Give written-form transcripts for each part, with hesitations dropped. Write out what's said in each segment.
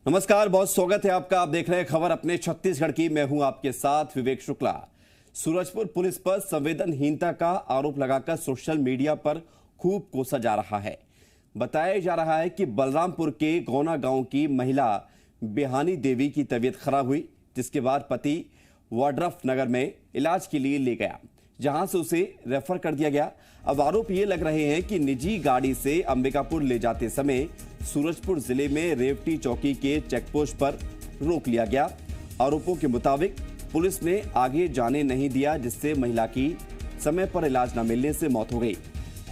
नमस्कार, बहुत स्वागत है आपका। आप देख रहे हैं खबर अपने छत्तीसगढ़ की। मैं हूं आपके साथ विवेक शुक्ला। सूरजपुर पुलिस पर संवेदनहीनता का आरोप लगाकर सोशल मीडिया पर खूब कोसा जा रहा है। बताया जा रहा है कि बलरामपुर के गौना गांव की महिला बिहानी देवी की तबीयत खराब हुई, जिसके बाद पति वाड्रफ नगर में इलाज के लिए ले गया, जहां से उसे रेफर कर दिया गया। अब आरोप ये लग रहे हैं कि निजी गाड़ी से अंबिकापुर ले जाते समय सूरजपुर जिले में रेवटी चौकी के चेकपोस्ट पर रोक लिया गया। आरोपों के मुताबिक पुलिस ने आगे जाने नहीं दिया, जिससे महिला की समय पर इलाज न मिलने से मौत हो गई।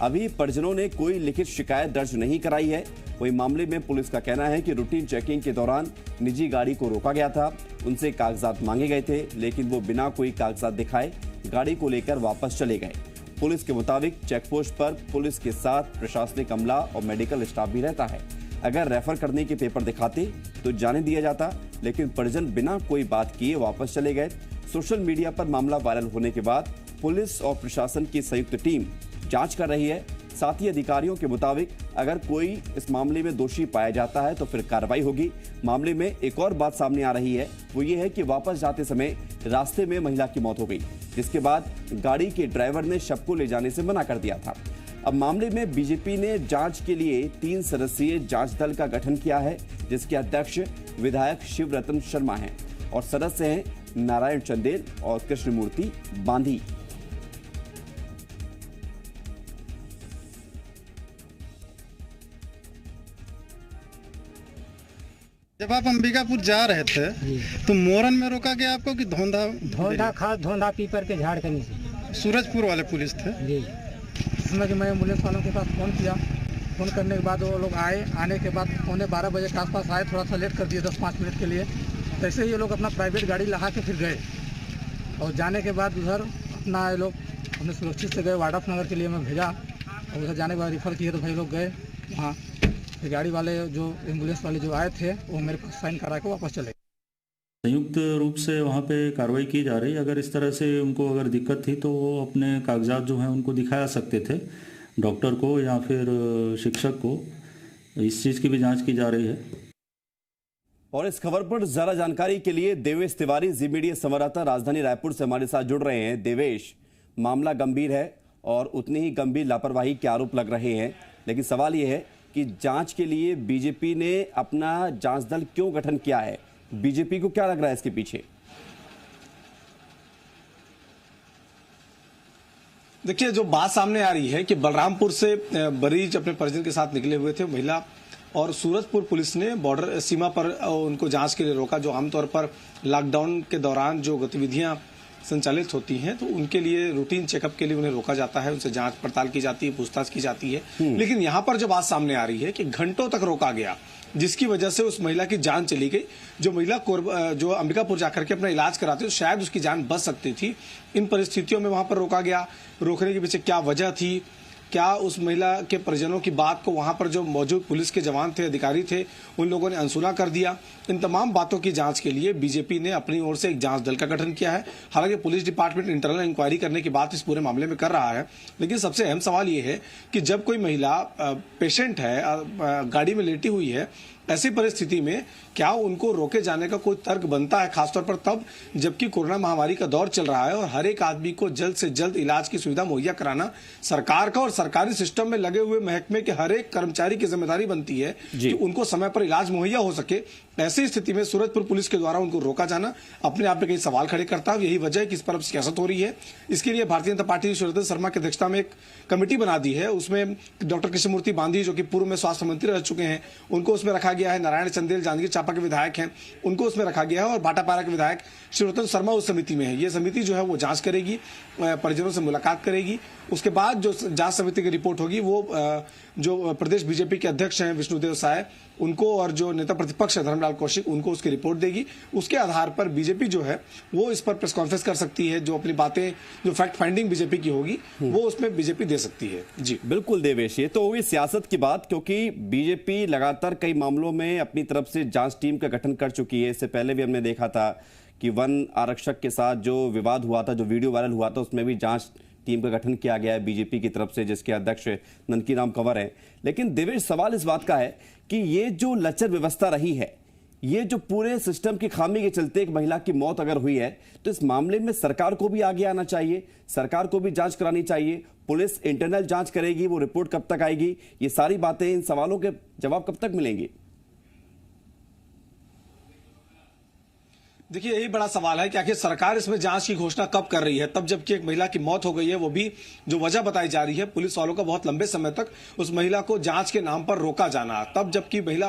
अभी परिजनों ने कोई लिखित शिकायत दर्ज नहीं कराई है। वही मामले में पुलिस का कहना है कि रूटीन चेकिंग के दौरान निजी गाड़ी को रोका गया था, उनसे कागजात मांगे गए थे, लेकिन वो बिना कोई कागजात दिखाए गाड़ी को लेकर वापस चले गए। पुलिस के मुताबिक चेकपोस्ट पर पुलिस के साथ प्रशासनिक अमला और मेडिकल स्टाफ भी रहता है। अगर रेफर करने के पेपर दिखाते तो जाने दिया जाता, लेकिन परिजन बिना कोई बात किए वापस चले गए। सोशल मीडिया पर मामला वायरल होने के बाद पुलिस और प्रशासन की संयुक्त टीम जांच कर रही है। साथ ही अधिकारियों के मुताबिक अगर कोई इस मामले में दोषी पाया जाता है तो फिर कार्रवाई होगी। मामले में एक और बात सामने आ रही है, वो ये है कि वापस जाते समय रास्ते में महिला की मौत हो गई, जिसके बाद गाड़ी के ड्राइवर ने शव को ले जाने से मना कर दिया था। अब मामले में बीजेपी ने जांच के लिए 3 सदस्यीय जांच दल का गठन किया है, जिसके अध्यक्ष विधायक शिवरतन शर्मा हैं और सदस्य हैं नारायण चंदेल और कृष्णमूर्ति बांधी। जब आप अंबिकापुर जा रहे थे तो मोरन में रोका गया आपको कि धोंधा पीपर के झाड़ के नीचे? सूरजपुर वाले पुलिस थे जी। इसमें कि मैं एम्बुलेंस वालों के पास फ़ोन किया। फ़ोन करने के बाद वो लोग आए। आने के बाद 11:15 बजे के आसपास आए। थोड़ा सा लेट कर दिए 10-5 मिनट के लिए। तैसे ही ये लोग अपना प्राइवेट गाड़ी लगा के फिर गए और जाने के बाद उधर अपना ये लोग अपने सुरक्षित से गए। वाड्रफ नगर के लिए मैं भेजा और उधर जाने के बाद रिफ़र किए तो भाई लोग गए वहाँ। गाड़ी वाले जो एम्बुलेंस वाले जो आए थे वो मेरे पास साइन करा के वापस चले। संयुक्त रूप से वहाँ पे कार्रवाई की जा रही है। अगर इस तरह से उनको अगर दिक्कत थी तो वो अपने कागजात जो हैं उनको दिखाया सकते थे डॉक्टर को या फिर शिक्षक को। इस चीज़ की भी जांच की जा रही है। और इस खबर पर ज्यादा जानकारी के लिए देवेश तिवारी जी मीडिया संवाददाता राजधानी रायपुर से हमारे साथ जुड़ रहे हैं। देवेश, मामला गंभीर है और उतनी ही गंभीर लापरवाही के आरोप लग रहे हैं, लेकिन सवाल यह है कि जांच के लिए बीजेपी ने अपना जांच दल क्यों गठन किया है? बीजेपी को क्या लग रहा है इसके पीछे? देखिए, जो बात सामने आ रही है कि बलरामपुर से बरीज अपने परिजन के साथ निकले हुए थे महिला, और सूरजपुर पुलिस ने बॉर्डर सीमा पर उनको जांच के लिए रोका। जो आमतौर पर लॉकडाउन के दौरान जो गतिविधियां संचालित होती हैं तो उनके लिए रूटीन चेकअप के लिए उन्हें रोका जाता है, उनसे जांच पड़ताल की जाती है, पूछताछ की जाती है। लेकिन यहाँ पर जो बात सामने आ रही है कि घंटों तक रोका गया, जिसकी वजह से उस महिला की जान चली गई। जो महिला जो अंबिकापुर जाकर के अपना इलाज कराती, तो शायद उसकी जान बच सकती थी। इन परिस्थितियों में वहां पर रोका गया। रोकने के पीछे क्या वजह थी, क्या उस महिला के परिजनों की बात को वहां पर जो मौजूद पुलिस के जवान थे, अधिकारी थे, उन लोगों ने अनसुना कर दिया? इन तमाम बातों की जांच के लिए बीजेपी ने अपनी ओर से एक जांच दल का गठन किया है। हालांकि पुलिस डिपार्टमेंट इंटरनल इंक्वायरी करने की बात इस पूरे मामले में कर रहा है, लेकिन सबसे अहम सवाल ये है कि जब कोई महिला पेशेंट है, गाड़ी में लेटी हुई है, ऐसी परिस्थिति में क्या उनको रोके जाने का कोई तर्क बनता है? खासतौर पर तब जबकि कोरोना महामारी का दौर चल रहा है और हर एक आदमी को जल्द से जल्द इलाज की सुविधा मुहैया कराना सरकार का और सरकारी सिस्टम में लगे हुए महकमे के हर एक कर्मचारी की जिम्मेदारी बनती है कि उनको समय पर इलाज मुहैया हो सके। ऐसी स्थिति में सूरजपुर पुलिस के द्वारा उनको रोका जाना अपने आप में कई सवाल खड़े करता है। यही वजह है कि इस पर अब सियासत हो रही है। इसके लिए भारतीय जनता पार्टी ने शिवरतन शर्मा की अध्यक्षता में एक कमेटी बना दी है। उसमें डॉक्टर कृष्णमूर्ति बांधी, जो कि पूर्व में स्वास्थ्य मंत्री रह चुके हैं, उनको उसमें रखा गया है। नारायण चंदेल जांजगीर चांपा के विधायक हैं, उनको उसमें रखा गया है। और भाटापारा के विधायक शिवरतन शर्मा उस समिति में है। ये समिति जो है वो जांच करेगी, परिजनों से मुलाकात करेगी। उसके बाद जो जांच समिति की रिपोर्ट होगी वो जो प्रदेश बीजेपी के अध्यक्ष हैं विष्णुदेव साय, उनको, और जो नेता प्रतिपक्ष है धर्मलाल कौशिक, उनको उसकी रिपोर्ट देगी। उसके आधार पर बीजेपी जो है वो इस पर प्रेस कॉन्फ्रेंस कर सकती है। जो अपनी बातें, जो फैक्ट फाइंडिंग बीजेपी की होगी वो उसमें बीजेपी दे सकती है। जी बिल्कुल देवेश, ये तो हुई सियासत की बात, क्योंकि बीजेपी लगातार कई मामलों में अपनी तरफ से जांच टीम का गठन कर चुकी है। इससे पहले भी हमने देखा था कि वन आरक्षक के साथ जो विवाद हुआ था, जो वीडियो वायरल हुआ था, उसमें भी जांच टीम का गठन किया गया है बीजेपी की तरफ से, जिसके अध्यक्ष ननकी राम कंवर हैं। लेकिन देवेश, सवाल इस बात का है कि ये जो लचर व्यवस्था रही है, ये जो पूरे सिस्टम की खामी के चलते एक महिला की मौत अगर हुई है तो इस मामले में सरकार को भी आगे आना चाहिए, सरकार को भी जांच करानी चाहिए। पुलिस इंटरनल जांच करेगी, वो रिपोर्ट कब तक आएगी, ये सारी बातें, इन सवालों के जवाब कब तक मिलेंगे? देखिए, यही बड़ा सवाल है कि आखिर सरकार इसमें जांच की घोषणा कब कर रही है, तब जबकि एक महिला की मौत हो गई है, वो भी जो वजह बताई जा रही है पुलिस वालों का बहुत लंबे समय तक उस महिला को जांच के नाम पर रोका जाना, तब जबकि महिला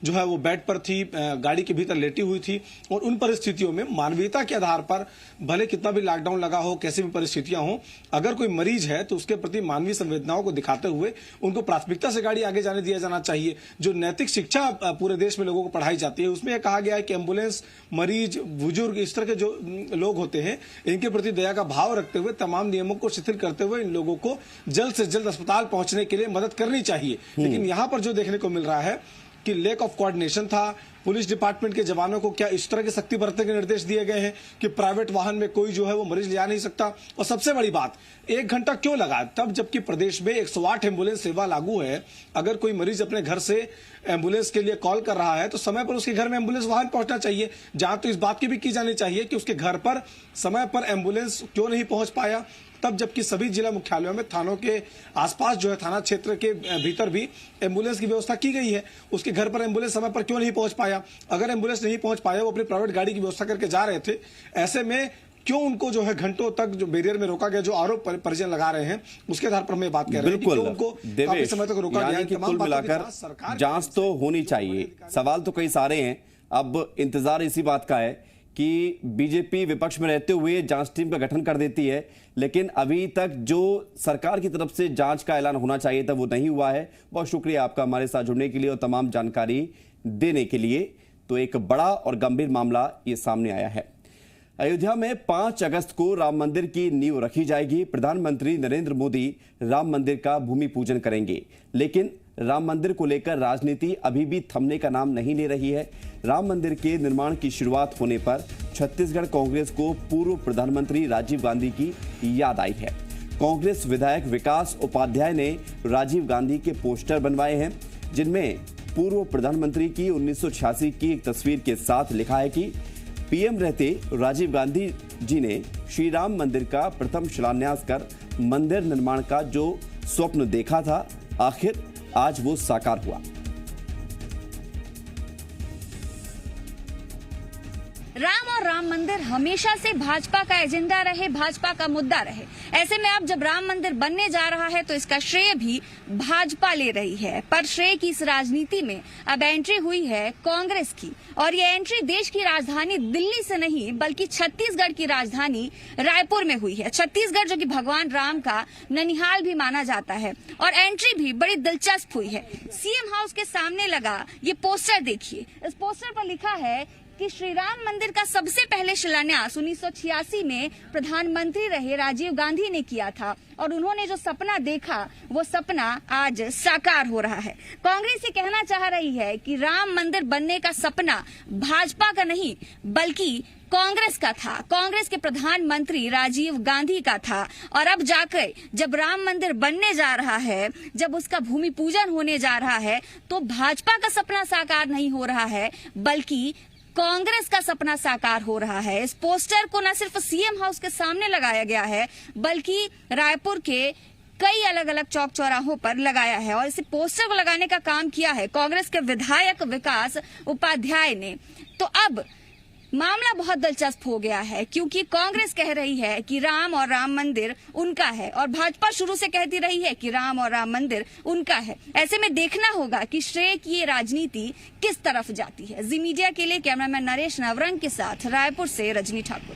जो है वो बेड पर थी, गाड़ी के भीतर लेटी हुई थी, और उन परिस्थितियों में मानवीयता के आधार पर भले कितना भी लॉकडाउन लगा हो, कैसी भी परिस्थितियां हो, अगर कोई मरीज है तो उसके प्रति मानवीय संवेदनाओं को दिखाते हुए उनको प्राथमिकता से गाड़ी आगे जाने दिया जाना चाहिए। जो नैतिक शिक्षा पूरे देश में लोगों को पढ़ाई जाती है उसमें कहा गया है कि एम्बुलेंस, मरीज, बुजुर्ग, इस तरह के जो लोग होते हैं इनके प्रति दया का भाव रखते हुए तमाम नियमों को शिथिल करते हुए इन लोगों को जल्द से जल्द अस्पताल पहुंचने के लिए मदद करनी चाहिए। लेकिन यहां पर जो देखने को मिल रहा है कि लेक ऑफ कोऑर्डिनेशन था। पुलिस डिपार्टमेंट के जवानों को क्या इस तरह की सख्ती बरतने के निर्देश दिए गए हैं कि प्राइवेट वाहन में कोई जो है वो मरीज ले जा नहीं सकता। और सबसे बड़ी बात, 1 घंटा क्यों लगा, तब जबकि प्रदेश में 108 एम्बुलेंस सेवा लागू है। अगर कोई मरीज अपने घर से एम्बुलेंस के लिए कॉल कर रहा है तो समय पर उसके घर में एम्बुलेंस वाहन पहुंचना चाहिए। जहां तो इस बात की भी की जानी चाहिए कि उसके घर पर समय पर एम्बुलेंस क्यों नहीं पहुंच पाया, तब जबकि सभी जिला मुख्यालयों में थानों के आसपास जो है थाना क्षेत्र के भीतर भी एम्बुलेंस की व्यवस्था की गई है। उसके घर पर एम्बुलेंस समय पर क्यों नहीं पहुंच पाया? अगर एम्बुलेंस नहीं पहुंच पाया, वो अपनी प्राइवेट गाड़ी की व्यवस्था करके जा रहे थे, ऐसे में क्यों उनको जो है घंटों तक जो बैरियर में रोका गया, जो आरोप परिजन लगा रहे हैं उसके आधार पर हमें बात कर रहे हैं कि उनको काफी समय तक रोका गया। कि कुल मिलाकर जांच तो होनी चाहिए। सवाल तो कई सारे हैं, अब इंतजार इसी बात का है कि बीजेपी विपक्ष में रहते हुए जांच टीम का गठन कर देती है, लेकिन अभी तक जो सरकार की तरफ से जांच का ऐलान होना चाहिए था वो नहीं हुआ है। बहुत शुक्रिया आपका हमारे साथ जुड़ने के लिए और तमाम जानकारी देने के लिए। तो एक बड़ा और गंभीर मामला ये सामने आया है। अयोध्या में 5 अगस्त को राम मंदिर की नींव रखी जाएगी। प्रधानमंत्री नरेंद्र मोदी राम मंदिर का भूमि पूजन करेंगे, लेकिन राम मंदिर को लेकर राजनीति अभी भी थमने का नाम नहीं ले रही है। राम मंदिर के निर्माण की शुरुआत होने पर छत्तीसगढ़ कांग्रेस को पूर्व प्रधानमंत्री राजीव गांधी की याद आई है। कांग्रेस विधायक विकास उपाध्याय ने राजीव गांधी के पोस्टर बनवाए हैं, जिनमें पूर्व प्रधानमंत्री की 1986 की एक तस्वीर के साथ लिखा है कि पीएम रहते राजीव गांधी जी ने श्री राम मंदिर का प्रथम शिलान्यास कर मंदिर निर्माण का जो स्वप्न देखा था, आखिर आज वो साकार हुआ। राम और राम मंदिर हमेशा से भाजपा का एजेंडा रहे, भाजपा का मुद्दा रहे। ऐसे में अब जब राम मंदिर बनने जा रहा है तो इसका श्रेय भी भाजपा ले रही है। पर श्रेय की इस राजनीति में अब एंट्री हुई है कांग्रेस की, और ये एंट्री देश की राजधानी दिल्ली से नहीं बल्कि छत्तीसगढ़ की राजधानी रायपुर में हुई है। छत्तीसगढ़ जो कि भगवान राम का ननिहाल भी माना जाता है, और एंट्री भी बड़ी दिलचस्प हुई है। सीएम हाउस के सामने लगा ये पोस्टर देखिए। इस पोस्टर पर लिखा है कि श्री राम मंदिर का सबसे पहले शिलान्यास 1986 में प्रधानमंत्री रहे राजीव गांधी ने किया था, और उन्होंने जो सपना देखा वो सपना आज साकार हो रहा है। कांग्रेस ये कहना चाह रही है कि राम मंदिर बनने का सपना भाजपा का नहीं बल्कि कांग्रेस का था, कांग्रेस के प्रधानमंत्री राजीव गांधी का था। और अब जाकर जब राम मंदिर बनने जा रहा है, जब उसका भूमि पूजन होने जा रहा है, तो भाजपा का सपना साकार नहीं हो रहा है बल्कि कांग्रेस का सपना साकार हो रहा है। इस पोस्टर को न सिर्फ सीएम हाउस के सामने लगाया गया है बल्कि रायपुर के कई अलग अलग चौक चौराहों पर लगाया है, और इस पोस्टर को लगाने का काम किया है कांग्रेस के विधायक विकास उपाध्याय ने। तो अब मामला बहुत दिलचस्प हो गया है, क्योंकि कांग्रेस कह रही है कि राम और राम मंदिर उनका है, और भाजपा शुरू से कहती रही है कि राम और राम मंदिर उनका है। ऐसे में देखना होगा कि श्रेय की ये राजनीति किस तरफ जाती है। जी मीडिया के लिए कैमरामैन नरेश नवरंग के साथ रायपुर से रजनी ठाकुर।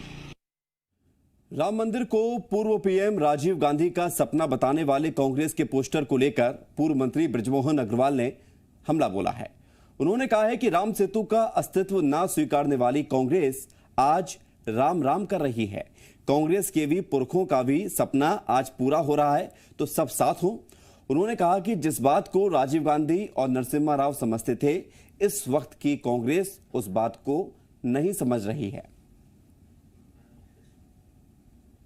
राम मंदिर को पूर्व पीएम राजीव गांधी का सपना बताने वाले कांग्रेस के पोस्टर को लेकर पूर्व मंत्री बृजमोहन अग्रवाल ने हमला बोला है। उन्होंने कहा है कि राम सेतु का अस्तित्व ना स्वीकारने वाली कांग्रेस आज राम राम कर रही है। कांग्रेस के भी पुरखों का भी सपना आज पूरा हो रहा है, तो सब साथ हो। उन्होंने कहा कि जिस बात को राजीव गांधी और नरसिम्हा राव समझते थे, इस वक्त की कांग्रेस उस बात को नहीं समझ रही है।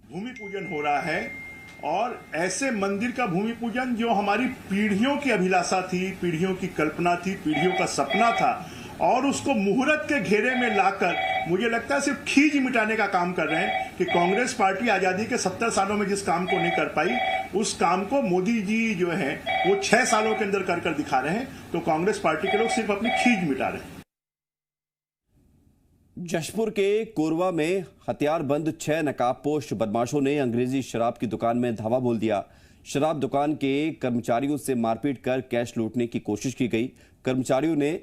भूमि पूजन हो रहा है, और ऐसे मंदिर का भूमि पूजन जो हमारी पीढ़ियों की अभिलाषा थी, पीढ़ियों की कल्पना थी, पीढ़ियों का सपना था, और उसको मुहूर्त के घेरे में लाकर मुझे लगता है सिर्फ खींच मिटाने का काम कर रहे हैं कि कांग्रेस पार्टी आजादी के 70 सालों में जिस काम को नहीं कर पाई उस काम को मोदी जी जो है वो 6 सालों के अंदर कर दिखा रहे हैं। तो कांग्रेस पार्टी के लोग सिर्फ अपनी खींच मिटा रहे हैं। जशपुर के कोरवा में हथियारबंद 6 नकाबपोश बदमाशों ने अंग्रेजी शराब की दुकान में धावा बोल दिया। शराब दुकान के कर्मचारियों से मारपीट कर कैश लूटने की कोशिश की गई। कर्मचारियों ने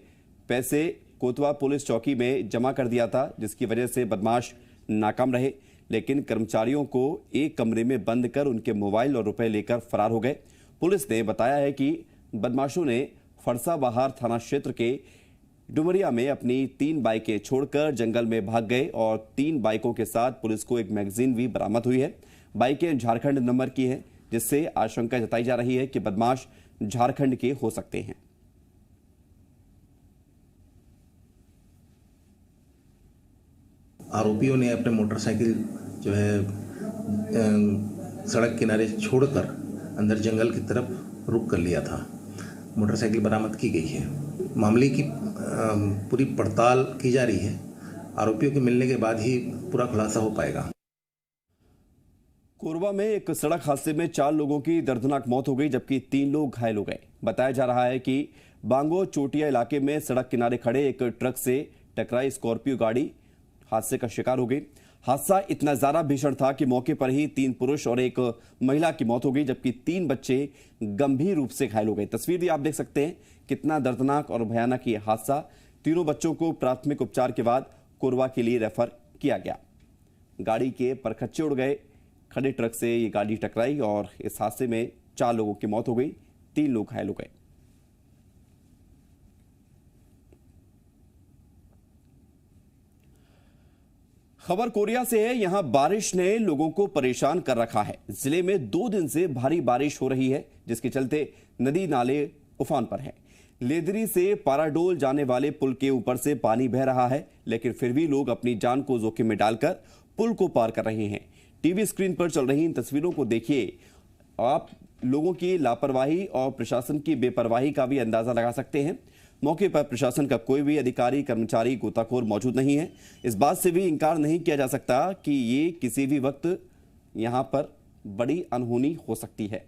पैसे कोतवा पुलिस चौकी में जमा कर दिया था, जिसकी वजह से बदमाश नाकाम रहे, लेकिन कर्मचारियों को एक कमरे में बंद कर उनके मोबाइल और रुपए लेकर फरार हो गए। पुलिस ने बताया है कि बदमाशों ने फरसा बहार थाना क्षेत्र के डुमरिया में अपनी 3 बाइकें छोड़कर जंगल में भाग गए और 3 बाइकों के साथ पुलिस को एक मैगजीन भी बरामद हुई है। बाइकें झारखंड नंबर की हैं, जिससे आशंका जताई जा रही है कि बदमाश झारखंड के हो सकते हैं। आरोपियों ने अपने मोटरसाइकिल जो है सड़क किनारे छोड़कर अंदर जंगल की तरफ रुक कर लिया था। मोटरसाइकिल बरामद की गई है। मामले की पूरी पड़ताल की जा रही है। आरोपियों के मिलने के बाद ही पूरा खुलासा हो पाएगा। कोरबा में एक सड़क हादसे में 4 लोगों की दर्दनाक मौत हो गई, जबकि 3 लोग घायल हो गए। बताया जा रहा है कि बांगो चोटिया इलाके में सड़क किनारे खड़े एक ट्रक से टकराई स्कॉर्पियो गाड़ी हादसे का शिकार हो गई। हादसा इतना ज्यादा भीषण था कि मौके पर ही 3 पुरुष और एक महिला की मौत हो गई, जबकि 3 बच्चे गंभीर रूप से घायल हो गए। तस्वीर भी आप देख सकते हैं, कितना दर्दनाक और भयानक ये हादसा। तीनों बच्चों को प्राथमिक उपचार के बाद कोरबा के लिए रेफर किया गया। गाड़ी के परखच्चे उड़ गए। खड़े ट्रक से ये गाड़ी टकराई और इस हादसे में 4 लोगों की मौत हो गई, 3 लोग घायल हो गए। खबर कोरिया से है। यहां बारिश ने लोगों को परेशान कर रखा है। जिले में 2 दिन से भारी बारिश हो रही है, जिसके चलते नदी नाले उफान पर हैं। लेदरी से पाराडोल जाने वाले पुल के ऊपर से पानी बह रहा है, लेकिन फिर भी लोग अपनी जान को जोखिम में डालकर पुल को पार कर रहे हैं। टीवी स्क्रीन पर चल रही इन तस्वीरों को देखिए। आप लोगों की लापरवाही और प्रशासन की बेपरवाही का भी अंदाजा लगा सकते हैं। मौके पर प्रशासन का कोई भी अधिकारी, कर्मचारी, गोताखोर मौजूद नहीं है। इस बात से भी इंकार नहीं किया जा सकता कि ये किसी भी वक्त यहां पर बड़ी अनहोनी हो सकती है।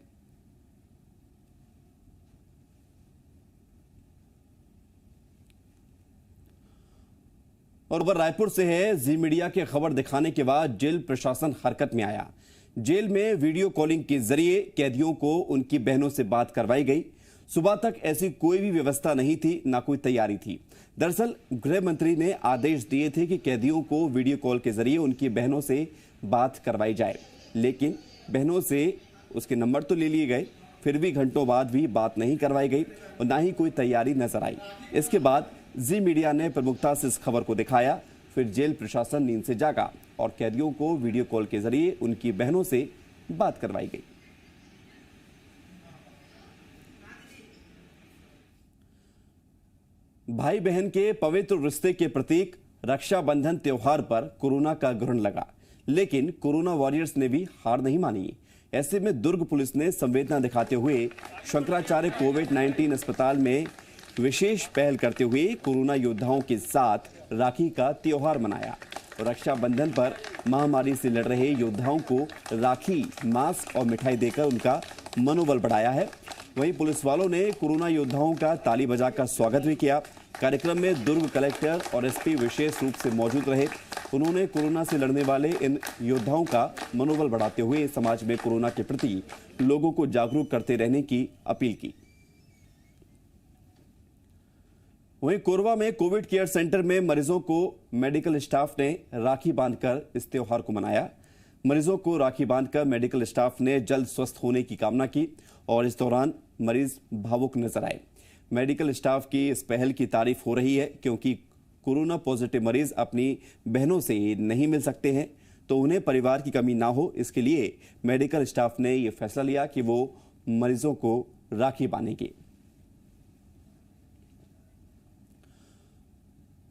और वह रायपुर से है। जी मीडिया के खबर दिखाने के बाद जेल प्रशासन हरकत में आया। जेल में वीडियो कॉलिंग के जरिए कैदियों को उनकी बहनों से बात करवाई गई। सुबह तक ऐसी कोई भी व्यवस्था नहीं थी, ना कोई तैयारी थी। दरअसल गृह मंत्री ने आदेश दिए थे कि कैदियों को वीडियो कॉल के जरिए उनकी बहनों से बात करवाई जाए, लेकिन बहनों से उसके नंबर तो ले लिए गए, फिर भी घंटों बाद भी बात नहीं करवाई गई और ना ही कोई तैयारी नजर आई। इसके बाद जी मीडिया ने प्रमुखता से इस खबर को दिखाया। फिर जेल प्रशासन नींद से जागा और कैदियों को वीडियो कॉल के जरिए उनकी बहनों से बात करवाई गई। भाई बहन के पवित्र रिश्ते के प्रतीक रक्षाबंधन त्योहार पर कोरोना का ग्रहण लगा, लेकिन कोरोना वॉरियर्स ने भी हार नहीं मानी। ऐसे में दुर्ग पुलिस ने संवेदना दिखाते हुए शंकराचार्य कोविड-19 अस्पताल में विशेष पहल करते हुए कोरोना योद्धाओं के साथ राखी का त्योहार मनाया। रक्षाबंधन पर महामारी से लड़ रहे योद्धाओं को राखी, मास्क और मिठाई देकर उनका मनोबल बढ़ाया है। वहीं पुलिस वालों ने कोरोना योद्धाओं का ताली बजाकर स्वागत भी किया। कार्यक्रम में दुर्ग कलेक्टर और एसपी विशेष रूप से मौजूद रहे। उन्होंने कोरोना से लड़ने वाले इन योद्धाओं का मनोबल बढ़ाते हुए समाज में कोरोना के प्रति लोगों को जागरूक करते रहने की अपील की। वहीं कोरबा में कोविड केयर सेंटर में मरीजों को मेडिकल स्टाफ ने राखी बांधकर इस त्योहार को मनाया। मरीजों को राखी बांधकर मेडिकल स्टाफ ने जल्द स्वस्थ होने की कामना की और इस दौरान मरीज भावुक नजर आए। मेडिकल स्टाफ की इस पहल की तारीफ हो रही है, क्योंकि कोरोना पॉजिटिव मरीज अपनी बहनों से नहीं मिल सकते हैं, तो उन्हें परिवार की कमी ना हो, इसके लिए मेडिकल स्टाफ ने यह फैसला लिया कि वो मरीजों को राखी बांधेंगे।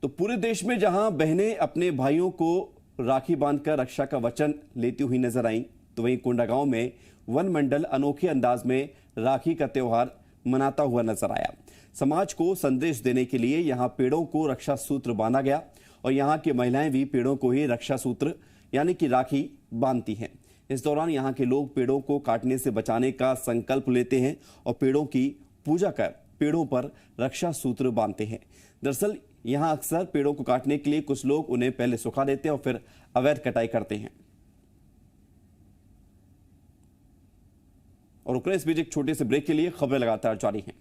तो पूरे देश में जहां बहनें अपने भाइयों को राखी बांधकर रक्षा का वचन लेती हुई नजर आईं, तो वहीं कोंडागांव में वन मंडल अनोखे अंदाज में राखी का त्योहार मनाता हुआ नजर आया। समाज को संदेश देने के लिए यहाँ पेड़ों को रक्षा सूत्र बांधा गया और यहाँ की महिलाएं भी पेड़ों को ही रक्षा सूत्र यानी कि राखी बांधती हैं। इस दौरान यहाँ के लोग पेड़ों को काटने से बचाने का संकल्प लेते हैं और पेड़ों की पूजा कर पेड़ों पर रक्षा सूत्र बांधते हैं। दरअसल यहाँ अक्सर पेड़ों को काटने के लिए कुछ लोग उन्हें पहले सुखा देते हैं और फिर अवैध कटाई करते हैं। और रुकने इस बीच एक छोटे से ब्रेक के लिए खबरें लगातार जारी हैं।